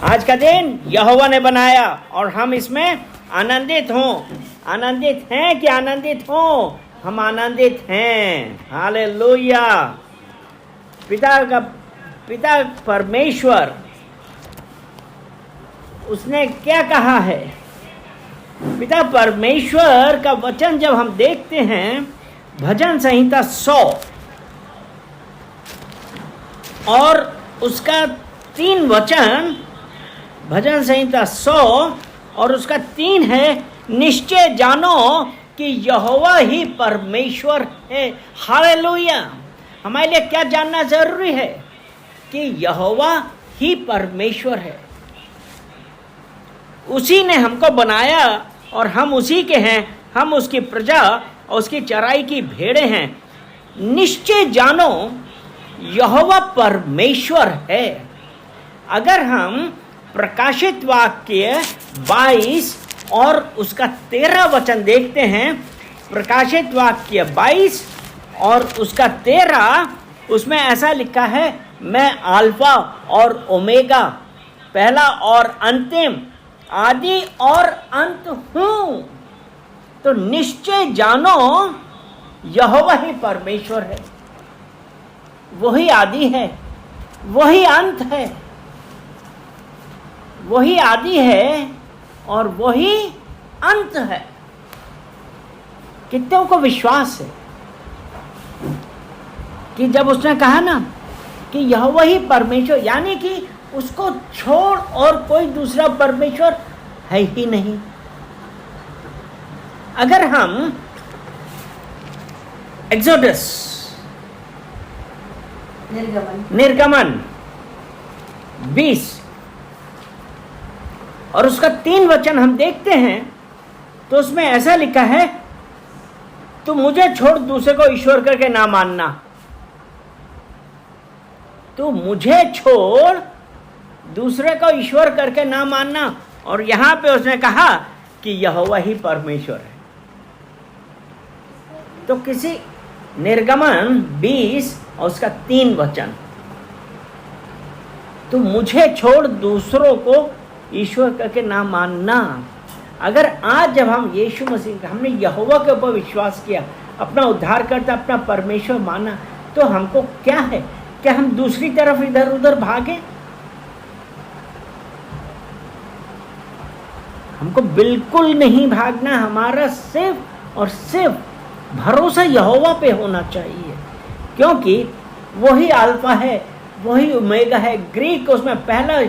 आज का दिन यहोवा ने बनाया और हम इसमें आनंदित हों। आनंदित हैं कि आनंदित हों? हम आनंदित हैं। हालेलुया। पिता परमेश्वर उसने क्या कहा है? पिता परमेश्वर का वचन जब हम देखते हैं, भजन संहिता 100 और उसका 3 वचन, भजन संहिता 100 और उसका 3 है, निश्चय जानो कि यहोवा ही परमेश्वर है। हालेलुया। हमारे लिए क्या जानना जरूरी है? कि यहोवा ही परमेश्वर है। उसी ने हमको बनाया और हम उसी के हैं। हम उसकी प्रजा और उसकी चराई की भेड़ें हैं। निश्चय जानो यहोवा परमेश्वर है। अगर हम प्रकाशित वाक्य 22 और उसका 13 वचन देखते हैं, प्रकाशित वाक्य 22 और उसका 13, उसमें ऐसा लिखा है, मैं अल्फा और ओमेगा, पहला और अंतिम, आदि और अंत हूं। तो निश्चय जानो यहोवा ही परमेश्वर है। वही आदि है, वही अंत है, वही आदि है और वही अंत है। कितनों को विश्वास है कि जब उसने कहा ना कि यहोवा ही परमेश्वर, यानी कि उसको छोड़ और कोई दूसरा परमेश्वर है ही नहीं। अगर हम एक्सोडस निर्गमन 20 और उसका 3 वचन हम देखते हैं, तो उसमें ऐसा लिखा है, तू मुझे छोड़ दूसरे को ईश्वर करके ना मानना। तू मुझे छोड़ दूसरे को ईश्वर करके ना मानना। और यहां पे उसने कहा कि यहोवा ही परमेश्वर है। तो किसी निर्गमन 20 और उसका 3 वचन, तू मुझे छोड़ दूसरों को ईश्वर करके ना मानना। अगर आज जब हम यीशु मसीह का, हमने यहोवा के ऊपर विश्वास किया, अपना उद्धारकर्ता, अपना परमेश्वर माना, तो हमको क्या है? क्या हम दूसरी तरफ इधर उधर भागे? हमको बिल्कुल नहीं भागना। हमारा सिर्फ और सिर्फ भरोसा यहोवा पे होना चाहिए, क्योंकि वही अल्फा है, वही ओमेगा है। ग्रीक उसमें पहला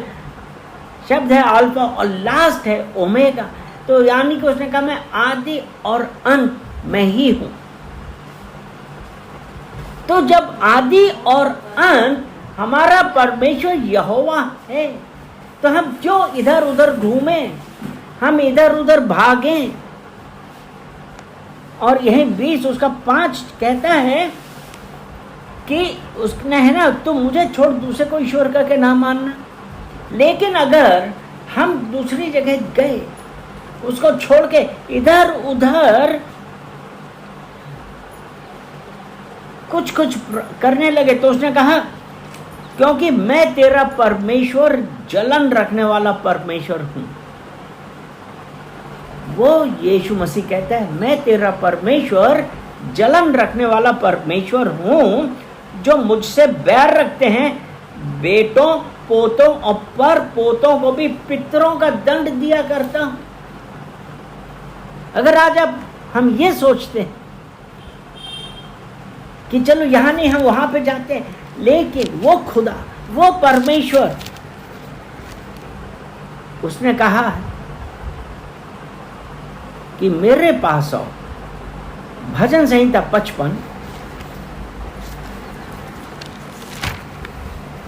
शब्द है अल्फा और लास्ट है ओमेगा। तो यानी कि उसने कहा मैं आदि और अंत मैं ही हूं। तो जब आदि और अंत हमारा परमेश्वर यहोवा है, तो हम क्यों इधर उधर घूमें, हम इधर उधर भागें? और यही 20 उसका 5 कहता है कि उसने है ना, तुम मुझे छोड़ दूसरे को ईश्वर करके ना मानना। लेकिन अगर हम दूसरी जगह गए, उसको छोड़ के इधर उधर कुछ करने लगे, तो उसने कहा, क्योंकि मैं तेरा परमेश्वर जलन रखने वाला परमेश्वर हूं। वो यीशु मसीह कहता है, मैं तेरा परमेश्वर जलन रखने वाला परमेश्वर हूं, जो मुझसे बैर रखते हैं, बेटों पोतों और पर पोतों को भी पितरों का दंड दिया करता हूं। अगर आज अब हम ये सोचते हैं कि चलो यहां नहीं, हम वहां पे जाते हैं, लेकिन वो खुदा, वो परमेश्वर, उसने कहा है कि मेरे पास आओ। भजन संहिता 55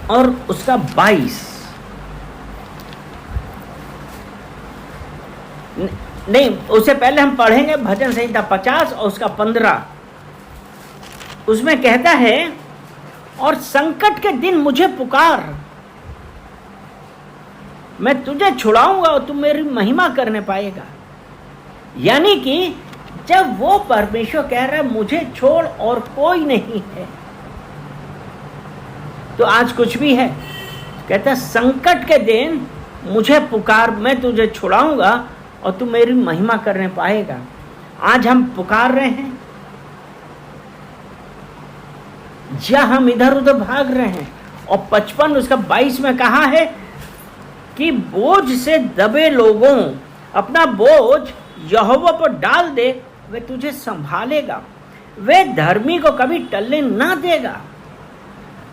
और उसका 22, नहीं उससे पहले हम पढ़ेंगे भजन संहिता 50 और उसका 15। उसमें कहता है, और संकट के दिन मुझे पुकार, मैं तुझे छुड़ाऊंगा और तू मेरी महिमा करने पाएगा। यानी कि जब वो परमेश्वर कह रहा है मुझे छोड़ और कोई नहीं है, तो आज कुछ भी है, कहता है संकट के दिन मुझे पुकार, मैं तुझे छुड़ाऊंगा और तू मेरी महिमा करने पाएगा। आज हम पुकार रहे हैं या हम इधर उधर भाग रहे हैं? और 55 उसका 22 में कहा है कि बोझ से दबे लोगों, अपना बोझ यहोवा पर डाल दे, वे तुझे संभालेगा, वे धर्मी को कभी टलने ना देगा।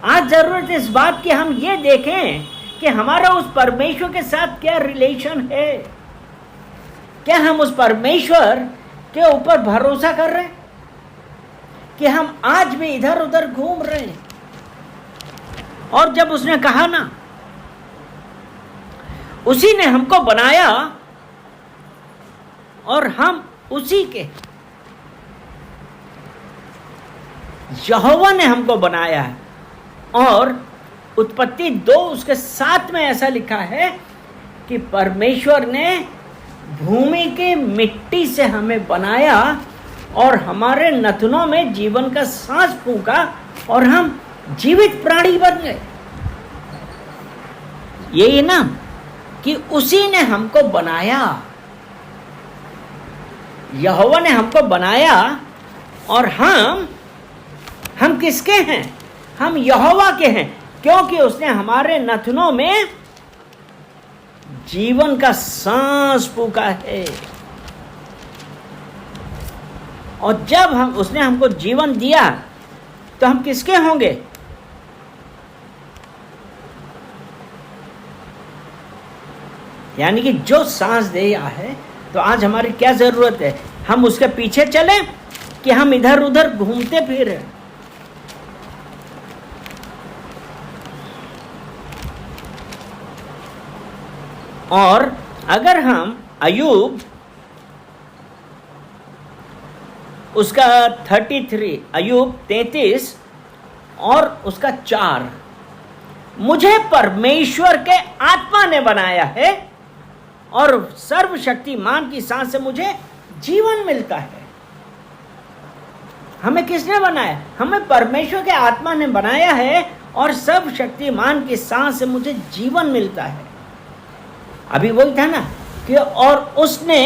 आज जरूरत है इस बात की हम ये देखें कि हमारा उस परमेश्वर के साथ क्या रिलेशन है। क्या हम उस परमेश्वर के ऊपर भरोसा कर रहे हैं कि हम आज भी इधर उधर घूम रहे हैं? और जब उसने कहा ना, उसी ने हमको बनाया और हम उसी के, यहोवा ने हमको बनाया है। और उत्पत्ति 2 उसके 7 में ऐसा लिखा है कि परमेश्वर ने भूमि की मिट्टी से हमें बनाया और हमारे नथनों में जीवन का सांस फूंका और हम जीवित प्राणी बन गए। यही ना कि उसी ने हमको बनाया, यहोवा ने हमको बनाया और हम किसके हैं? हम यहोवा के हैं, क्योंकि उसने हमारे नथनों में जीवन का सांस फूंका है। और जब उसने हमको जीवन दिया तो हम किसके होंगे? यानी कि जो सांस दिया है, तो आज हमारी क्या जरूरत है? हम उसके पीछे चले कि हम इधर उधर घूमते फिरे? और अगर हम अय्यूब उसका 33, अय्यूब 33 और उसका 4, मुझे परमेश्वर के आत्मा ने बनाया है और सर्वशक्तिमान की सांस से मुझे जीवन मिलता है। हमें किसने बनाया? हमें परमेश्वर के आत्मा ने बनाया है और सर्वशक्तिमान की सांस से मुझे जीवन मिलता है। अभी वही था ना कि और उसने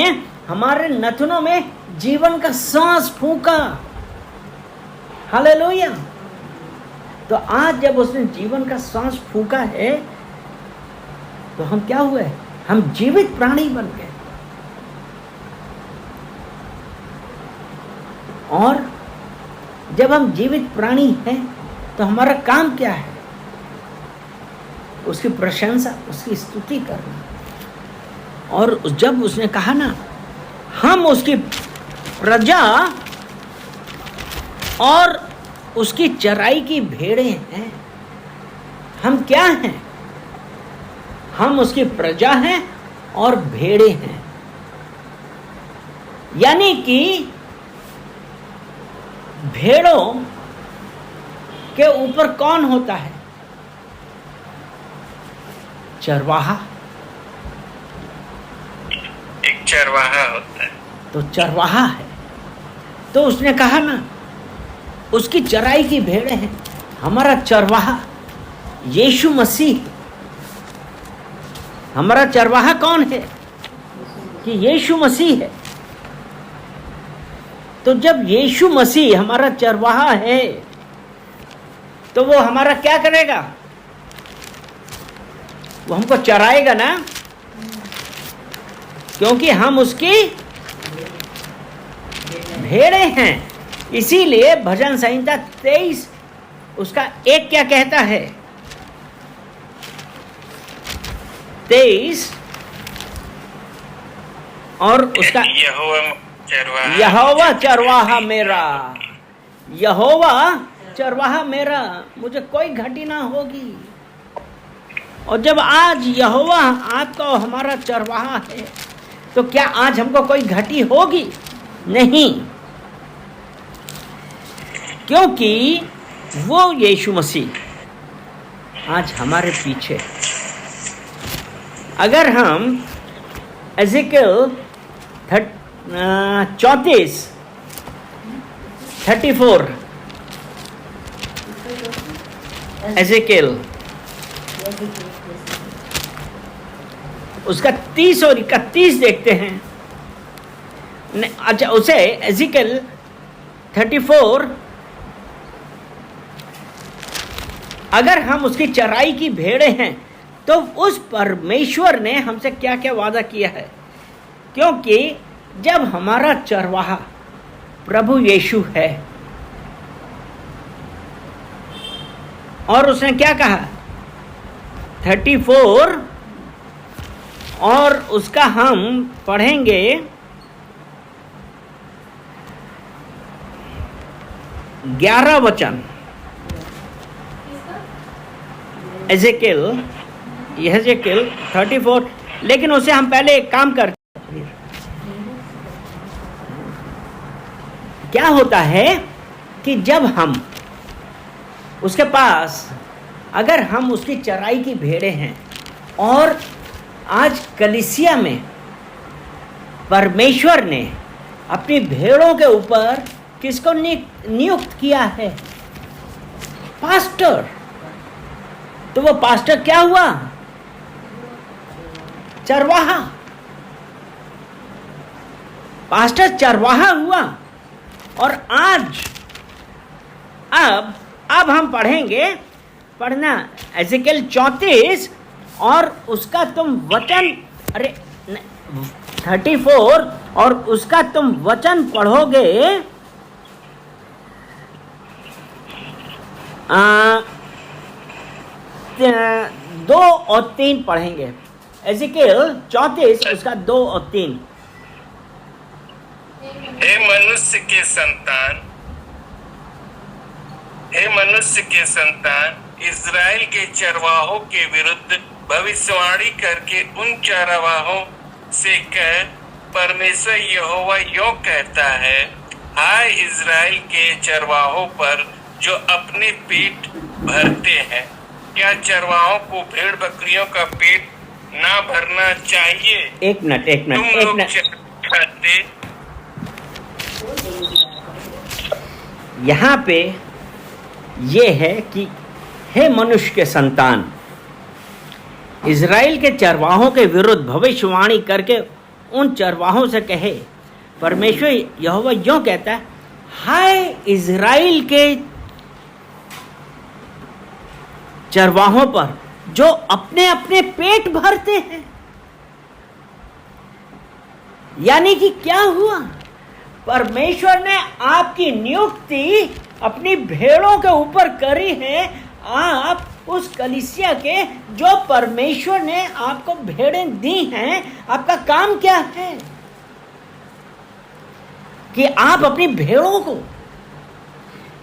हमारे नथनों में जीवन का सांस फूंका। हालेलुया। तो आज जब उसने जीवन का सांस फूंका है तो हम क्या हुए? हम जीवित प्राणी बन गए। और जब हम जीवित प्राणी हैं तो हमारा काम क्या है? उसकी प्रशंसा, उसकी स्तुति करना। और जब उसने कहा ना, हम उसकी प्रजा और उसकी चराई की भेड़ें हैं। हम क्या हैं? हम उसकी प्रजा हैं और भेड़ें हैं। यानी कि भेड़ों के ऊपर कौन होता है? चरवाहा। एक चरवाहा होता है। तो चरवाहा है। तो उसने कहा ना, उसकी चराई की भेड़ें हैं। हमारा चरवाहा यीशु मसीह। हमारा चरवाहा कौन है? कि यीशु मसीह है। तो जब यीशु मसीह हमारा चरवाहा है तो वो हमारा क्या करेगा? वो हमको चराएगा ना, क्योंकि हम उसकी भेड़ें हैं। इसीलिए भजन संहिता 23 उसका 1 क्या कहता है? 23 और उसका यहोवा चरवाहा मेरा, यहोवा चरवाहा मेरा, मुझे कोई घटी ना होगी। और जब आज यहोवा आपका और हमारा चरवाहा है तो क्या आज हमको कोई घटी होगी? नहीं, क्योंकि वो यीशु मसीह आज हमारे पीछे। अगर हम एजेकियल 34 एजेकियल उसका 30 और 31 देखते हैं। अच्छा, उसे एजिकल 34, अगर हम उसकी चराई की भेड़े हैं तो उस परमेश्वर ने हमसे क्या क्या वादा किया है, क्योंकि जब हमारा चरवाहा प्रभु यीशु है और उसने क्या कहा 34 और उसका हम पढ़ेंगे 11 वचन, एजेकियल 34। लेकिन उसे हम पहले एक काम करते हैं। क्या होता है कि जब हम उसके पास, अगर हम उसकी चराई की भेड़े हैं और आज कलीसिया में परमेश्वर ने अपनी भेड़ों के ऊपर किसको नियुक्त किया है, पास्टर, तो वो पास्टर क्या हुआ, चरवाहा। पास्टर चरवाहा हुआ। और आज अब हम पढ़ना एजेकियल 34 और उसका तुम वचन, 34 और उसका तुम वचन पढ़ोगे 2 और 3 पढ़ेंगे। एजेकियल 34 उसका 2 और 3। हे मनुष्य के संतान, इज़राइल के चरवाहों के विरुद्ध भविष्यवाणी करके उन चरवाहों से कह, परमेश्वर यहोवा यूं कहता है, हाय इज़राइल के चरवाहों पर जो अपने पेट भरते हैं, क्या चरवाहों को भेड़ बकरियों का पेट ना भरना चाहिए? एक मिनट खाते। यहाँ पे ये है कि हे मनुष्य के संतान, इज़राइल के चरवाहों के विरुद्ध भविष्यवाणी करके उन चरवाहों से कहे, परमेश्वर यहोवा यूं कहता है, हाय इज़राइल के चरवाहों पर जो अपने अपने पेट भरते हैं। यानी कि क्या हुआ, परमेश्वर ने आपकी नियुक्ति अपनी भेड़ों के ऊपर करी है। आप उस कलीसिया के जो परमेश्वर ने आपको भेड़ें दी हैं, आपका काम क्या है कि आप अपनी भेड़ों को,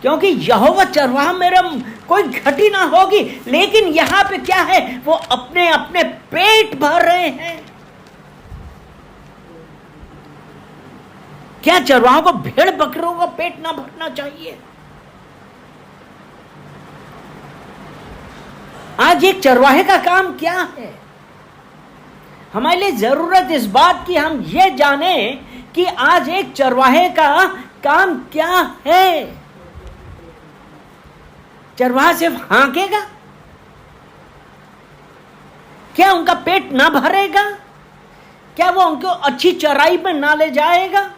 क्योंकि यहोवा चरवाहा मेरा कोई घटी ना होगी, लेकिन यहां पे क्या है, वो अपने अपने पेट भर रहे हैं। क्या चरवाहों को भेड़ बकरियों का पेट ना भरना चाहिए? आज एक चरवाहे का काम क्या है? हमारे लिए जरूरत इस बात की हम ये जाने कि आज एक चरवाहे का काम क्या है। चरवाहा सिर्फ हाँकेगा? क्या उनका पेट ना भरेगा? क्या वो उनको अच्छी चराई में ना ले जाएगा?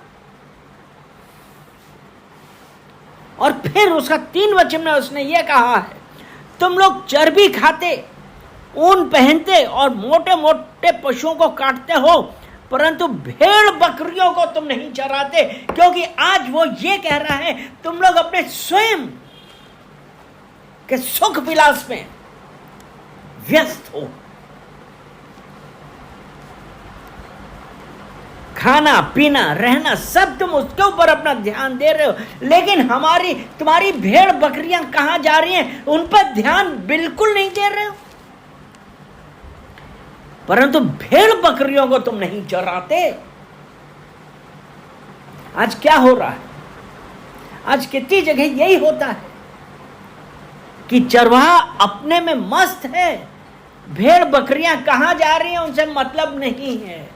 और फिर उसका 3 वचन में उसने ये कहा है, तुम लोग चर्बी खाते, ऊन पहनते और मोटे मोटे पशुओं को काटते हो, परंतु भेड़ बकरियों को तुम नहीं चराते। क्योंकि आज वो ये कह रहा है, तुम लोग अपने स्वयं के सुख विलास में व्यस्त हो, खाना पीना रहना सब तुम उसके ऊपर अपना ध्यान दे रहे हो, लेकिन तुम्हारी भेड़ बकरियां कहां जा रही हैं, उन पर ध्यान बिल्कुल नहीं दे रहे हो। परंतु भेड़ बकरियों को तुम नहीं चराते। आज क्या हो रहा है? आज कितनी जगह यही होता है कि चरवाहा अपने में मस्त है, भेड़ बकरियां कहां जा रही हैं उनसे मतलब नहीं है।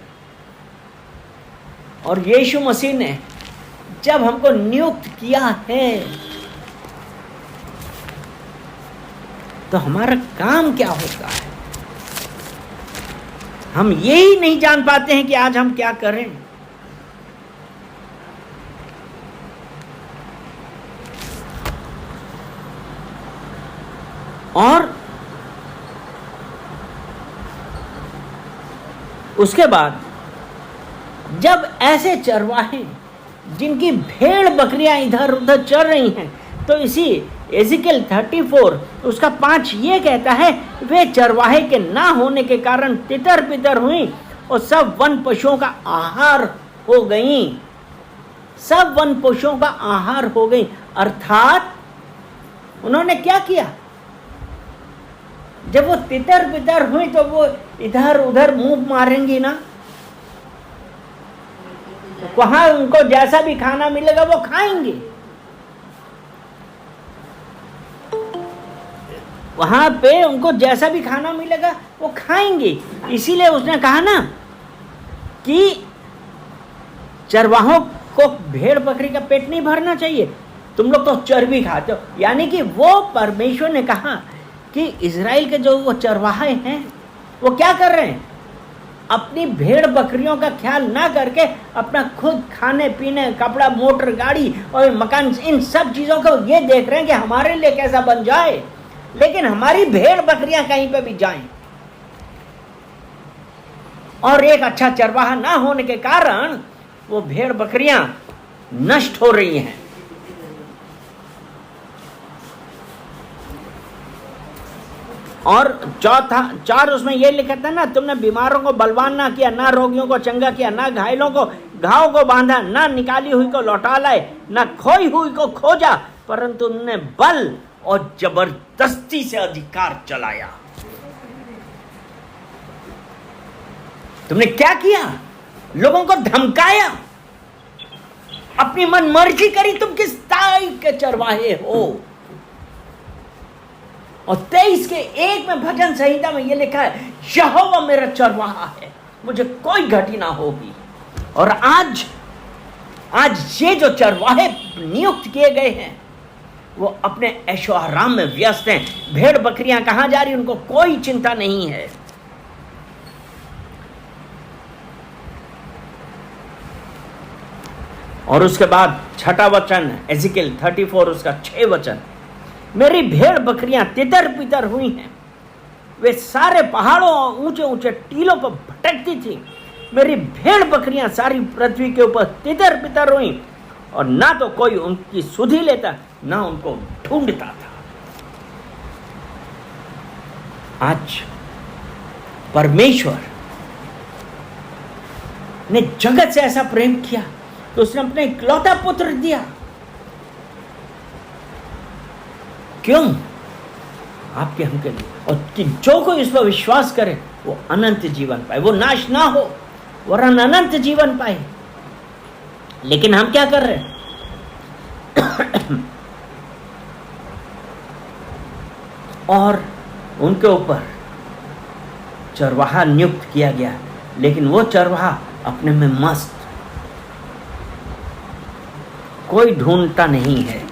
और यीशु मसीह ने जब हमको नियुक्त किया है, तो हमारा काम क्या होता है? हम यही नहीं जान पाते हैं कि आज हम क्या करें। और उसके बाद जब ऐसे चरवाहे जिनकी भेड़ बकरियां इधर उधर चर रही हैं, तो इसी एजिकल 34 उसका 5 ये कहता है, वे चरवाहे के ना होने के कारण तितर बितर हुई और सब वन पशुओं का आहार हो गई। सब वन पशुओं का आहार हो गई। अर्थात उन्होंने क्या किया, जब वो तितर बितर हुई तो वो इधर उधर मुंह मारेंगी ना, वहां उनको जैसा भी खाना मिलेगा वो खाएंगे। वहां पे उनको जैसा भी खाना मिलेगा वो खाएंगे। इसीलिए उसने कहा ना कि चरवाहों को भेड़ बकरी का पेट नहीं भरना चाहिए, तुम लोग तो चर्बी खाते हो। यानी कि वो परमेश्वर ने कहा कि इजराइल के जो वो चरवाहे हैं वो क्या कर रहे हैं, अपनी भेड़ बकरियों का ख्याल ना करके अपना खुद खाने पीने, कपड़ा, मोटर गाड़ी और मकान, इन सब चीजों को ये देख रहे हैं कि हमारे लिए कैसा बन जाए, लेकिन हमारी भेड़ बकरियां कहीं पे भी जाएं। और एक अच्छा चरवाहा ना होने के कारण वो भेड़ बकरियां नष्ट हो रही हैं। और चौथा 4 उसमें ये लिखा था ना, तुमने बीमारों को बलवान ना किया, ना रोगियों को चंगा किया, ना घायलों को घाव को बांधा, ना निकाली हुई को लौटा लाए, ना खोई हुई को खोजा, परंतु तुमने बल और जबरदस्ती से अधिकार चलाया। तुमने क्या किया, लोगों को धमकाया, अपनी मन मर्जी करी। तुम किस टाइप के चरवाहे हो। और 23 के 1 में भजन संहिता में यह लिखा है, यहोवा मेरा चरवाहा है, मुझे कोई घटी ना होगी। और आज ये जो चरवाहे नियुक्त किए गए हैं वो अपने ऐशो आराम में व्यस्त हैं। भेड़ बकरियां कहां जा रही उनको कोई चिंता नहीं है। और उसके बाद 6वां वचन एजिकल 34 उसका 6 वचन, मेरी भेड़ बकरियां तितर पितर हुई हैं, वे सारे पहाड़ों और ऊंचे ऊंचे टीलों पर भटकती थी। मेरी भेड़ बकरियां सारी पृथ्वी के ऊपर तितर पितर हुई और ना तो कोई उनकी सुधि लेता, ना उनको ढूंढता था। आज परमेश्वर ने जगत से ऐसा प्रेम किया तो उसने अपने इकलौता पुत्र दिया। क्यों? आपके हमके लिए, और कि जो कोई इस पर विश्वास करे वो अनंत जीवन पाए, वो नाश ना हो वरन अनंत जीवन पाए। लेकिन हम क्या कर रहे हैं? और उनके ऊपर चरवाहा नियुक्त किया गया, लेकिन वो चरवाहा अपने में मस्त, कोई ढूंढता नहीं है।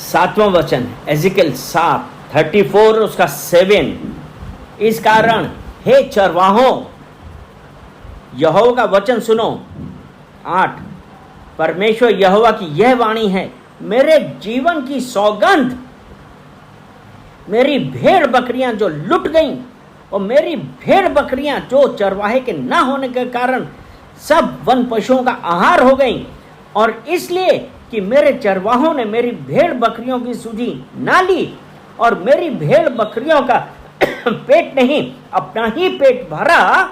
सातवां वचन एजिकल 7:34 उसका 7, इस कारण हे चरवाहों यहोवा का वचन सुनो। 8, परमेश्वर यहोवा की यह वाणी है, मेरे जीवन की सौगंध, मेरी भेड़ बकरियां जो लुट गईं और मेरी भेड़ बकरियां जो चरवाहे के ना होने के कारण सब वन पशुओं का आहार हो गईं, और इसलिए कि मेरे चरवाहों ने मेरी भेड़ बकरियों की सुधि ना ली और मेरी भेड़ बकरियों का पेट नहीं अपना ही पेट भरा,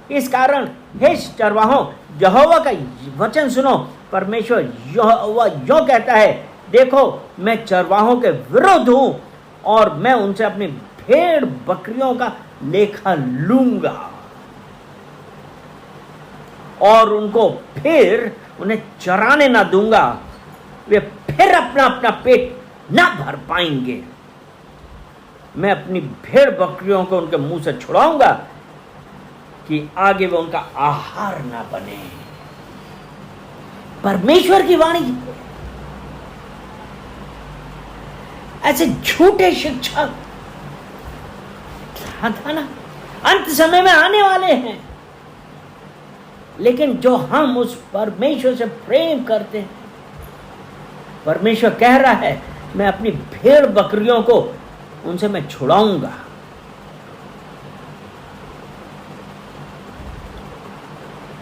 इस कारण हे चरवाहों यहोवा का वचन सुनो। परमेश्वर यहोवा यो कहता है, देखो मैं चरवाहों के विरुद्ध हूं और मैं उनसे अपनी भेड़ बकरियों का लेखा लूंगा और उनको फिर उन्हें चराने ना दूंगा, वे फिर अपना अपना पेट ना भर पाएंगे। मैं अपनी भेड़ बकरियों को उनके मुंह से छुड़ाऊंगा कि आगे वो उनका आहार ना बने। परमेश्वर की वाणी ऐसे झूठे शिक्षक था ना, अंत समय में आने वाले हैं, लेकिन जो हम उस परमेश्वर से प्रेम करते हैं, परमेश्वर कह रहा है मैं अपनी भेड़ बकरियों को उनसे मैं छुड़ाऊंगा।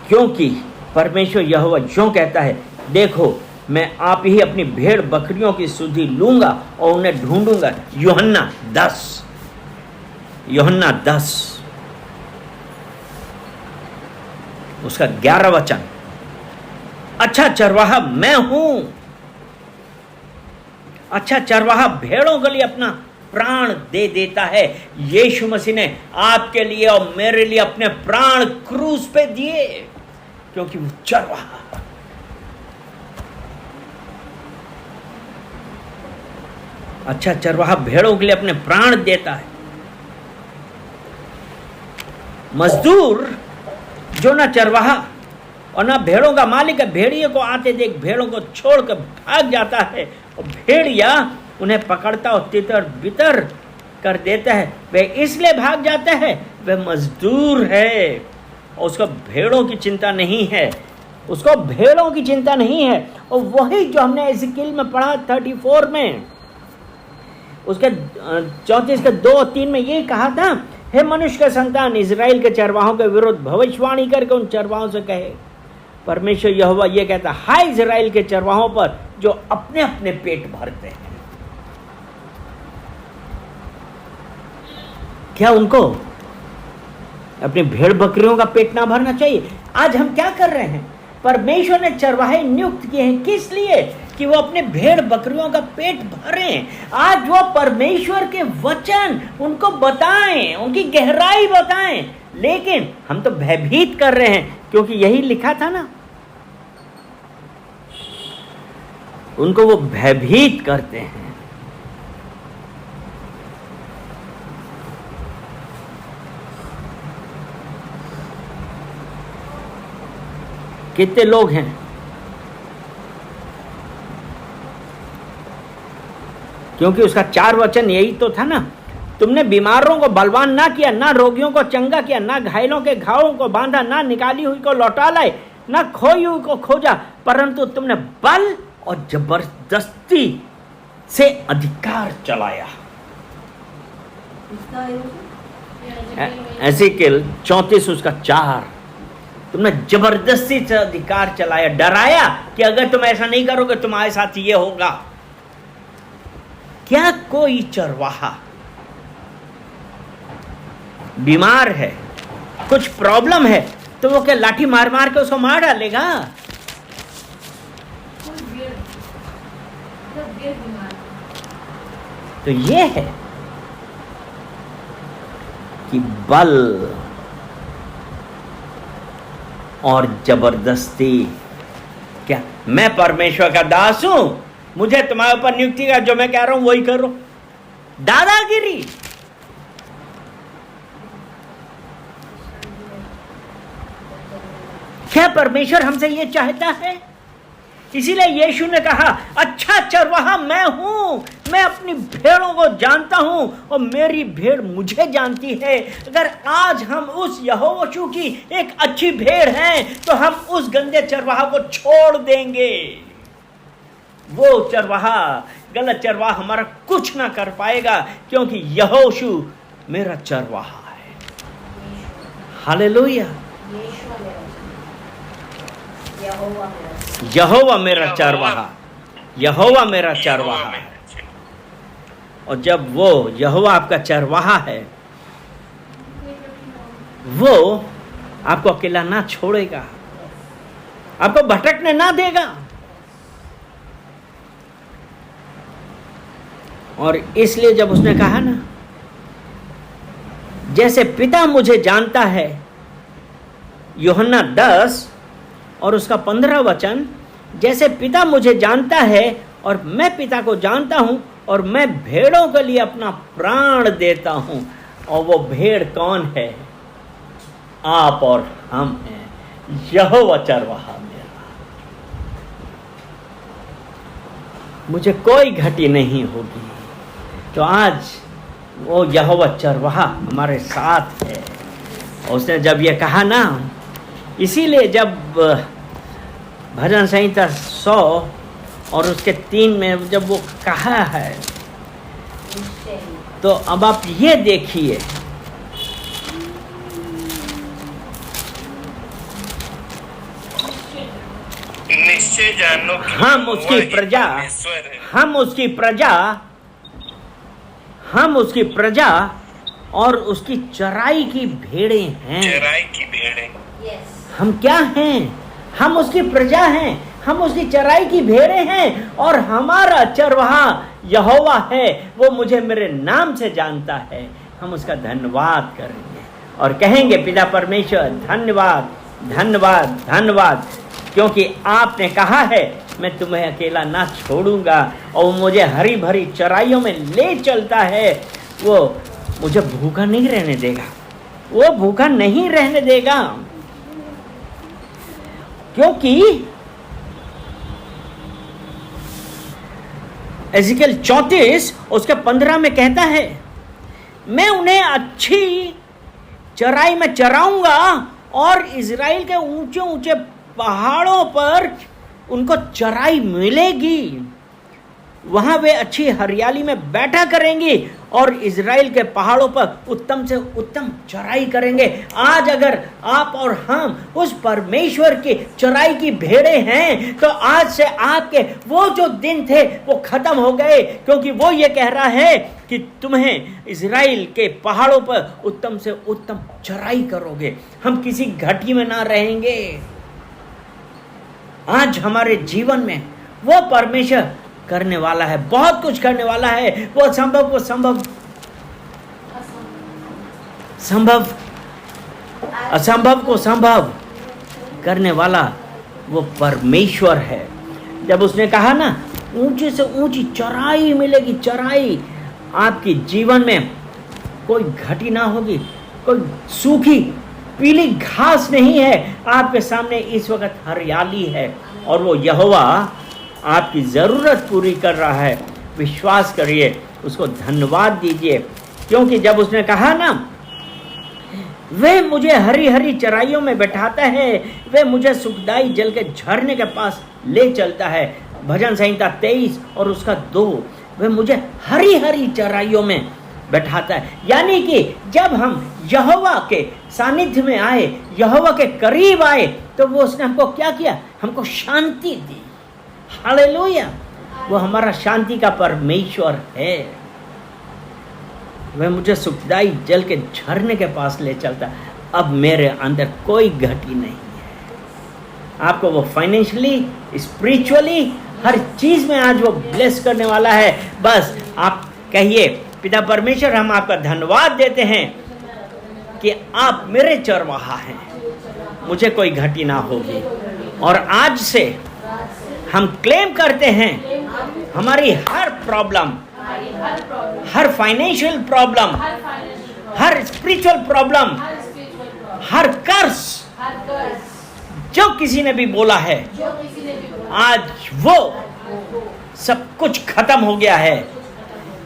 क्योंकि परमेश्वर यहोवा यूं कहता है, देखो मैं आप ही अपनी भेड़ बकरियों की सुधि लूंगा और उन्हें ढूंढूंगा। यूहन्ना 10 उसका 11 वचन। अच्छा चरवाहा मैं हूं। अच्छा चरवाहा भेड़ों के लिए अपना प्राण दे देता है। यीशु मसीह ने आपके लिए और मेरे लिए अपने प्राण क्रूस पे दिए, क्योंकि वो चरवाहा। अच्छा चरवाहा भेड़ों के लिए अपने प्राण देता है। मजदूर जो ना चरवाहा और ना भेड़ों का मालिक है, भेड़िए को आते देख भेड़ों को छोड़कर भाग जाता है और भेड़िया उन्हें पकड़ता और तितर बितर कर देता है। वे इसलिए भाग जाता है, वे मजदूर है और उसको भेड़ों की चिंता नहीं है, उसको भेड़ों की चिंता नहीं है। और वही जो हमने एज़ेकियेल में पढ़ा 34 में, उसके 34 के 2 और 3 में ये कहा था, हे मनुष्य का संतान, इजराइल के चरवाहों के विरुद्ध भविष्यवाणी करके उन चरवाहों से कहे। परमेश्वर यहोवा ये कहता, हाय इजराइल के चरवाहों पर जो अपने अपने पेट भरते हैं। क्या उनको अपनी भेड़ बकरियों का पेट ना भरना चाहिए? आज हम क्या कर रहे हैं? परमेश्वर ने चरवाहे नियुक्त किए हैं, किस लिए? कि वो अपने भेड़ बकरियों का पेट भरें। आज वो परमेश्वर के वचन उनको बताएं, उनकी गहराई बताएं। लेकिन हम तो भयभीत कर रहे हैं, क्योंकि यही लिखा था ना, उनको वो भयभीत करते हैं। कितने लोग हैं क्योंकि उसका 4 वचन यही तो था ना, तुमने बीमारों को बलवान ना किया, ना रोगियों को चंगा किया, ना घायलों के घावों को बांधा, ना निकाली हुई को लौटा लाए, ना खोई हुई को खोजा, परंतु तुमने बल और जबरदस्ती से अधिकार चलाया। एज़ेकियेल 34 उसका 4। तुमने जबरदस्ती से अधिकार चलाया, डराया कि अगर तुम ऐसा नहीं करोगे तुम्हारे साथ ये होगा। क्या कोई चरवाहा बीमार है, कुछ प्रॉब्लम है, तो वो क्या लाठी मार मार के उसको मार डालेगा? तो ये है कि बल और जबरदस्ती। क्या मैं परमेश्वर का दास हूं, मुझे तुम्हारे ऊपर नियुक्ति का, जो मैं कह रहा हूं वही करो? दादागिरी। क्या परमेश्वर हमसे ये चाहता है? इसीलिए यीशु ने कहा, अच्छा चरवाहा मैं हूं, मैं अपनी भेड़ों को जानता हूं और मेरी भेड़ मुझे जानती है। अगर आज हम उस यहोशू की एक अच्छी भेड़ हैं, तो हम उस गंदे चरवाहा को छोड़ देंगे। वो चरवाहा, गलत चरवाहा हमारा कुछ ना कर पाएगा, क्योंकि यहोशू मेरा चरवाहा है। हालेलुया। यहोवा मेरा चरवाहा, यहोवा मेरा चरवाहा है। और जब वो यहोवा आपका चरवाहा है, वो आपको अकेला ना छोड़ेगा, आपको भटकने ना देगा। और इसलिए जब उसने कहा ना, जैसे पिता मुझे जानता है, यूहन्ना 10 और उसका 15 वचन, जैसे पिता मुझे जानता है और मैं पिता को जानता हूं, और मैं भेड़ों के लिए अपना प्राण देता हूं। और वो भेड़ कौन है? आप और हम हैं, यहोवा चरवाहा मेरा, मुझे कोई घटी नहीं होगी। तो आज वो यहोवा चरवाहा हमारे साथ है। और उसने जब ये कहा ना, इसीलिए जब भजन संहिता 100 और उसके 3 में जब वो कहा है, तो अब आप ये देखिए, निश्चय जानो कि हम उसकी वही प्रजा, परमेश्वर है। हम उसकी प्रजा और उसकी चराई की भेड़ें हैं। चराई की भेड़ें। हम क्या हैं? हम उसकी प्रजा हैं, हम उसकी चराई की भेड़ें हैं, और हमारा चरवाहा यहोवा है। वो मुझे मेरे नाम से जानता है। हम उसका धन्यवाद करेंगे और कहेंगे, पिता परमेश्वर धन्यवाद, धन्यवाद, धन्यवाद, क्योंकि आपने कहा है मैं तुम्हें अकेला ना छोड़ूंगा, और वो मुझे हरी भरी चराइयों में ले चलता है। वो मुझे भूखा नहीं रहने देगा, वो भूखा नहीं रहने देगा, क्योंकि एजिकल 34 उसके 15 में कहता है, मैं उन्हें अच्छी चराई में चराऊंगा और इज़राइल के ऊंचे ऊंचे पहाड़ों पर उनको चराई मिलेगी। वहां वे अच्छी हरियाली में बैठा करेंगी और इज़राइल के पहाड़ों पर उत्तम से उत्तम चराई करेंगे। आज अगर आप और हम उस परमेश्वर की चराई की भेड़े हैं, तो आज से आपके वो जो दिन थे वो खत्म हो गए, क्योंकि वो ये कह रहा है कि तुम्हें इज़राइल के पहाड़ों पर उत्तम से उत्तम चराई करोगे। हम किसी घटी में ना रहेंगे। आज हमारे जीवन में वो परमेश्वर करने वाला है, बहुत कुछ करने वाला है। वो असंभव को संभव, असंभव को संभव करने वाला वो परमेश्वर है। जब उसने कहा ना, ऊंची से ऊंची चराई मिलेगी, चराई आपके जीवन में कोई घटी ना होगी, कोई सूखी पीली घास नहीं है। आपके सामने इस वक्त हरियाली है, और वो यहोवा आपकी ज़रूरत पूरी कर रहा है। विश्वास करिए, उसको धन्यवाद दीजिए, क्योंकि जब उसने कहा ना, वे मुझे हरी हरी चराइयों में बैठाता है, वे मुझे सुखदाई जल के झरने के पास ले चलता है। भजन संहिता 23 और उसका 2, वे मुझे हरी हरी चराइयों में बैठाता है। यानी कि जब हम यहोवा के सानिध्य में आए, यहोवा के करीब आए, तो वो उसने हमको क्या किया? हमको शांति दी। हालेलुया! वो हमारा शांति का परमेश्वर है। वह मुझे सुखदाई जल के झरने के पास ले चलता। अब मेरे अंदर कोई घटी नहीं है। आपको वो फाइनेंशियली, स्पिरिचुअली, हर चीज में आज वो ब्लेस करने वाला है। बस आप कहिए, पिता परमेश्वर, हम आपका धन्यवाद देते हैं कि आप मेरे चरवाहा हैं, मुझे कोई घटी ना होगी। और आज से हम क्लेम करते हैं, हमारी हर प्रॉब्लम, हर फाइनेंशियल प्रॉब्लम, हर स्पिरिचुअल प्रॉब्लम, हर कर्स जो किसी ने भी बोला है, आज वो सब कुछ खत्म हो गया है,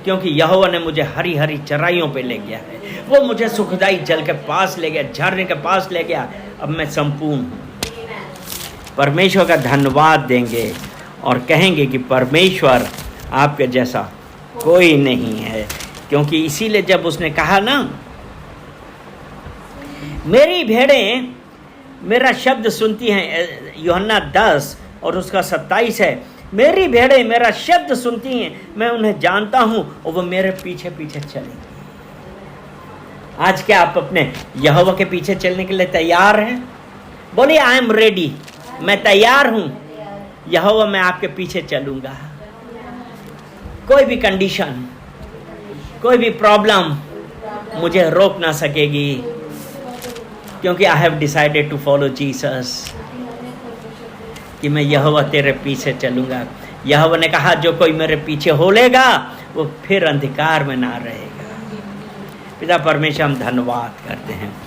क्योंकि यहोवा ने मुझे हरी हरी चराइयों पे ले गया है। वो मुझे सुखदाई जल के पास ले गया, झरने के पास ले गया। अब मैं संपूर्ण हूँ। परमेश्वर का धन्यवाद देंगे और कहेंगे कि परमेश्वर आपके जैसा कोई नहीं है। क्योंकि इसीलिए जब उसने कहा ना, मेरी भेड़ें मेरा शब्द सुनती हैं, यूहन्ना 10 और उसका 27 है, मेरी भेड़ें मेरा शब्द सुनती हैं, मैं उन्हें जानता हूं और वो मेरे पीछे पीछे चलेंगी। आज क्या आप अपने यहोवा के पीछे चलने के लिए तैयार हैं? बोलिए, आई एम रेडी, मैं तैयार हूं। यहोवा, मैं आपके पीछे चलूंगा। कोई भी कंडीशन, कोई भी प्रॉब्लम मुझे रोक ना सकेगी, क्योंकि I have decided to follow Jesus, कि मैं यहोवा तेरे पीछे चलूंगा। यहोवा ने कहा, जो कोई मेरे पीछे हो लेगा वो फिर अंधकार में ना रहेगा। पिता परमेश्वर, हम धन्यवाद करते हैं।